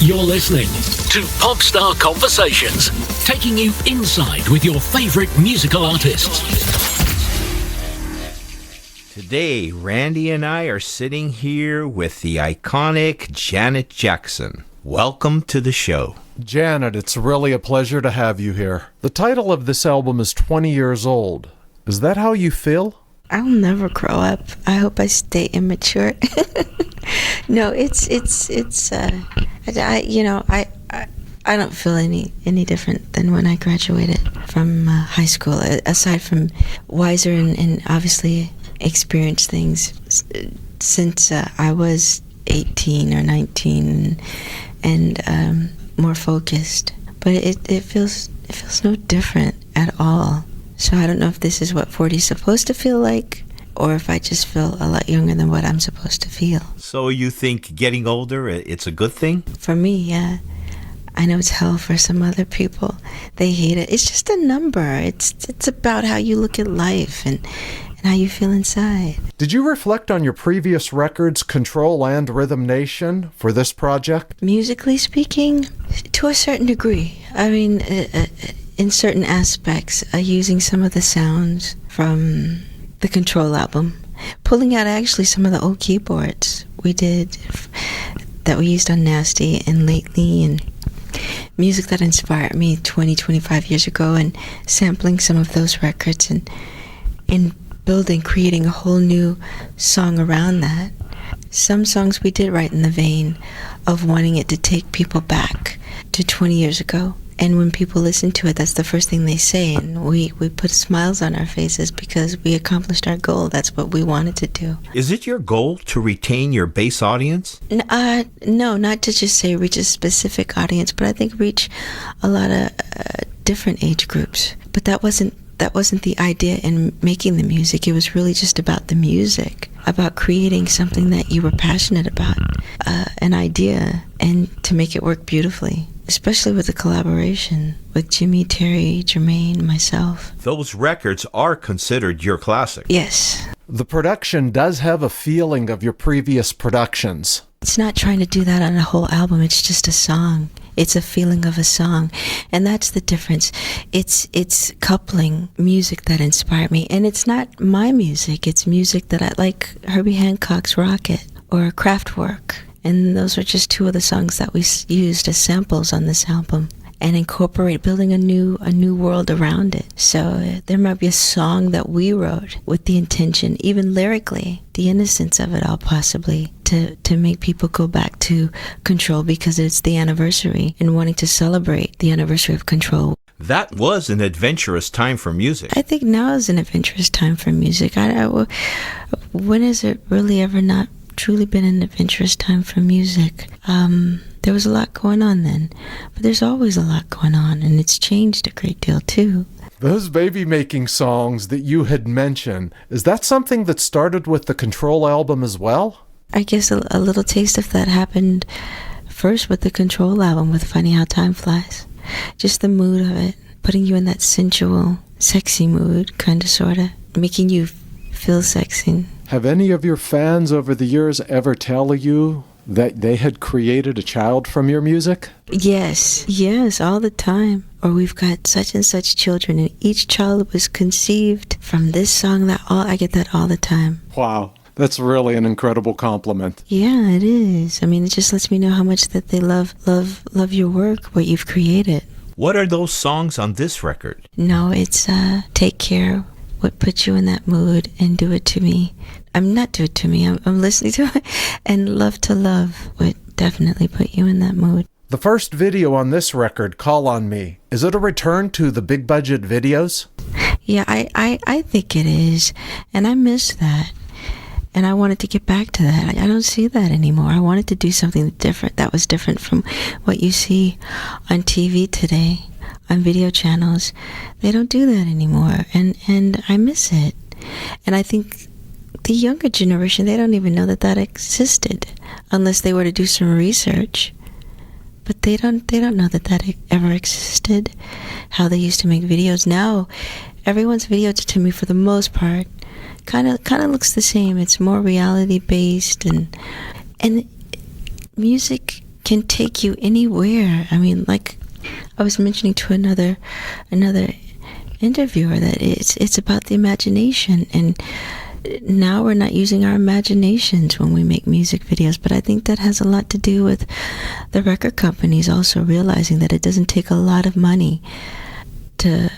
You're listening to Popstar Conversations, taking you inside with your favorite musical artists. Today, Randy and I are sitting here with the iconic Janet Jackson. Welcome to the show. Janet, it's really a pleasure to have you here. The title of this album is 20 years old. Is that how you feel? I'll never grow up. I hope I stay immature. No, I don't feel any different than when I graduated from high school, aside from wiser and obviously experienced things since I was 18 or 19 and more focused. But it feels no different at all. So I don't know if this is what 40 is supposed to feel like, or if I just feel a lot younger than what I'm supposed to feel. So you think getting older, it's a good thing? For me, yeah. I know it's hell for some other people. They hate it. It's just a number. It's about how you look at life and how you feel inside. Did you reflect on your previous records, Control and Rhythm Nation, for this project? Musically speaking, to a certain degree. I mean, in certain aspects, using some of the sounds from the Control album, pulling out actually some of the old keyboards we did that we used on Nasty and Lately, and music that inspired me 25 years ago, and sampling some of those records and creating a whole new song around that. Some songs we did write in the vein of wanting it to take people back to 20 years ago. And when people listen to it, that's the first thing they say. And we put smiles on our faces because we accomplished our goal. That's what we wanted to do. Is it your goal to retain your base audience? No, not to just say reach a specific audience, but I think reach a lot of different age groups. But that wasn't the idea in making the music. It was really just about the music, about creating something that you were passionate about, an idea, and to make it work beautifully. Especially with the collaboration with Jimmy, Terry, Jermaine, myself. Those records are considered your classic. Yes. The production does have a feeling of your previous productions. It's not trying to do that on a whole album. It's just a song. It's a feeling of a song. And that's the difference. It's coupling music that inspired me. And it's not my music. It's music that I like, Herbie Hancock's Rocket or Kraftwerk. And those are just two of the songs that we used as samples on this album, and incorporate building a new world around it. So there might be a song that we wrote with the intention, even lyrically, the innocence of it all possibly, to make people go back to Control because it's the anniversary and wanting to celebrate the anniversary of Control. That was an adventurous time for music. I think now is an adventurous time for music. When has it really ever not truly been an adventurous time for music? There was a lot going on then, but there's always a lot going on, and it's changed a great deal too. Those baby-making songs that you had mentioned, is that something that started with the Control album as well? I guess a little taste of that happened first with the Control album, with Funny How Time Flies. Just the mood of it, putting you in that sensual, sexy mood, kind of, sort of, making you feel sexy. Have any of your fans over the years ever tell you that they had created a child from your music? Yes, all the time. Or we've got such and such children, and each child was conceived from this song. I get that all the time. Wow, that's really an incredible compliment. Yeah, it is. I mean, it just lets me know how much that they love your work, what you've created. What are those songs on this record? No, it's Take Care, What Put You in That Mood, and Do It To Me. I'm not Do It To Me, I'm listening to it. And Love to Love would definitely put you in that mood. The first video on this record, Call On Me, is it a return to the big budget videos? Yeah, I think it is. And I miss that. And I wanted to get back to that. I don't see that anymore. I wanted to do something different that was different from what you see on TV today, on video channels. They don't do that anymore. And I miss it. And I think the younger generation, they don't even know that existed unless they were to do some research. But they don't know that ever existed, how they used to make videos. Now, everyone's video, to me, for the most part, kind of looks the same. It's more reality based, and music can take you anywhere. I mean, like I was mentioning to another interviewer that it's about the imagination, and now we're not using our imaginations when we make music videos, but I think that has a lot to do with the record companies also realizing that it doesn't take a lot of money to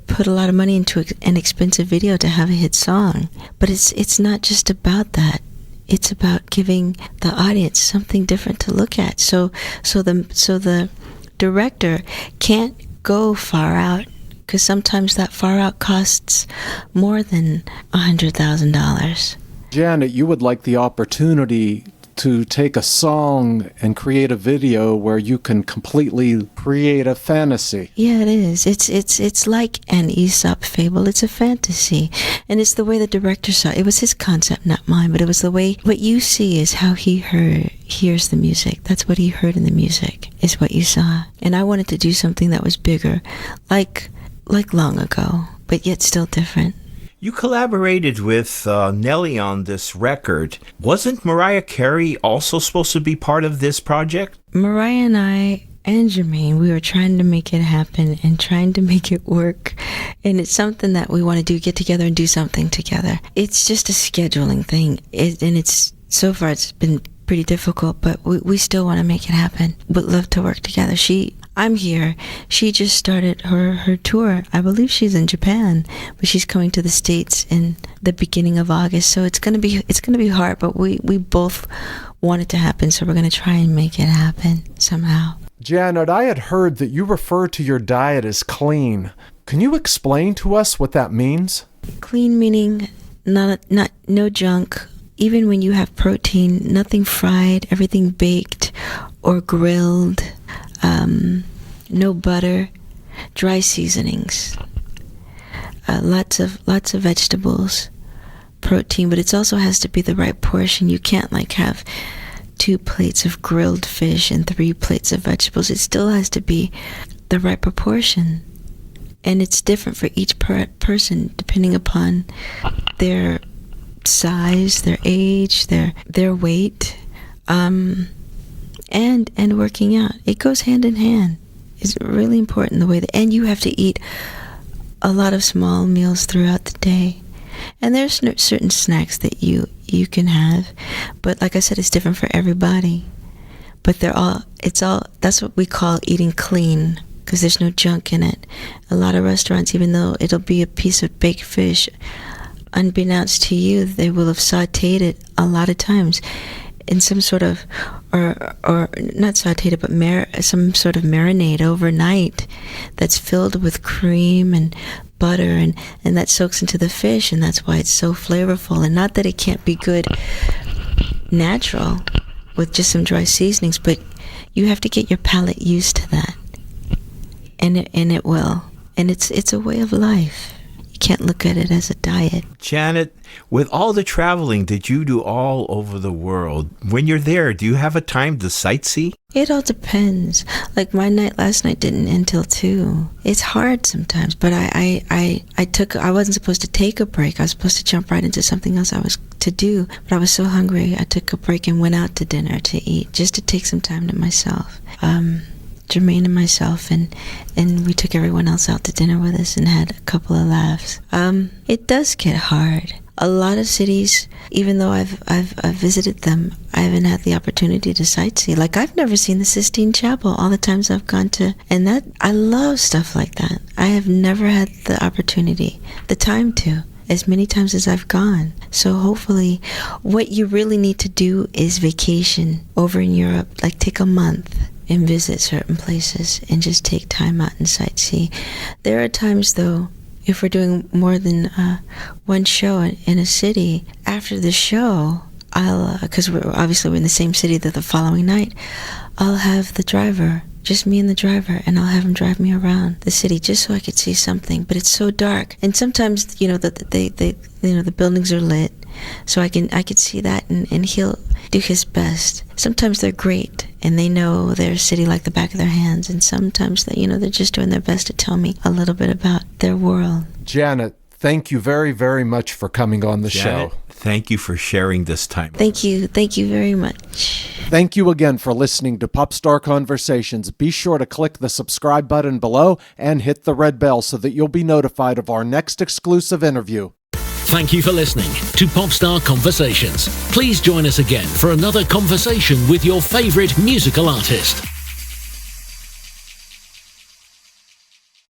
put a lot of money into an expensive video to have a hit song. But it's not just about that. It's about giving the audience something different to look at. So the director can't go far out, because sometimes that far out costs more than $100,000. Janet, you would like the opportunity to take a song and create a video where you can completely create a fantasy. Yeah, it is. It's like an Aesop fable. It's a fantasy. And it's the way the director saw it. It was his concept, not mine, but it was the way, what you see is how he hears the music. That's what he heard in the music, is what you saw. And I wanted to do something that was bigger, like long ago, but yet still different. You collaborated with Nelly on this record. Wasn't Mariah Carey also supposed to be part of this project? Mariah and I and Jermaine, we were trying to make it happen and trying to make it work. And it's something that we want to do, get together and do something together. It's just a scheduling thing. So far it's been pretty difficult, but we still want to make it happen. Would love to work together. I'm here. She just started her tour. I believe she's in Japan, but she's coming to the States in the beginning of August. So it's gonna be hard, but we both want it to happen. So we're gonna try and make it happen somehow. Janet, I had heard that you refer to your diet as clean. Can you explain to us what that means? Clean meaning no junk. Even when you have protein, nothing fried, everything baked or grilled. No butter, dry seasonings, lots of vegetables, protein, but it also has to be the right portion. You can't have 2 plates of grilled fish and 3 plates of vegetables. It still has to be the right proportion, and it's different for each person depending upon their size, their age, their weight, and working out. It goes hand in hand. It's really important the way and you have to eat a lot of small meals throughout the day. And there's certain snacks that you can have, but like I said, it's different for everybody. But that's what we call eating clean, because there's no junk in it. A lot of restaurants, even though it'll be a piece of baked fish, unbeknownst to you, they will have sauteed it a lot of times in some sort of, or not sauteed it, but some sort of marinade overnight that's filled with cream and butter, and that soaks into the fish, and that's why it's so flavorful. And not that it can't be good natural with just some dry seasonings, but you have to get your palate used to that, and it will. And it's a way of life. You can't look at it as a diet. Janet, with all the traveling that you do all over the world, when you're there, do you have a time to sightsee? It all depends. Like my night last night didn't end till 2. It's hard sometimes, but I wasn't supposed to take a break. I was supposed to jump right into something else I was to do, but I was so hungry I took a break and went out to dinner to eat, just to take some time to myself. Jermaine and myself, and we took everyone else out to dinner with us and had a couple of laughs. It does get hard. A lot of cities, even though I've visited them, I haven't had the opportunity to sightsee. Like, I've never seen the Sistine Chapel all the times I've gone to, and that I love stuff like that. I have never had the opportunity, the time to, as many times as I've gone. So hopefully, what you really need to do is vacation over in Europe, like take a month and visit certain places and just take time out and sightsee. There are times, though, if we're doing more than one show in a city, after the show, because we're in the same city the following night, I'll have the driver, just me and the driver, and I'll have him drive me around the city just so I could see something. But it's so dark, and sometimes the buildings are lit, so I could see that, and he'll do his best. Sometimes they're great, and they know their city like the back of their hands, and sometimes they're just doing their best to tell me a little bit about their world. Janet, thank you very, very much for coming on the show. Thank you for sharing this time. Thank you. Thank you very much. Thank you again for listening to Popstar Conversations. Be sure to click the subscribe button below and hit the red bell so that you'll be notified of our next exclusive interview. Thank you for listening to Popstar Conversations. Please join us again for another conversation with your favorite musical artist.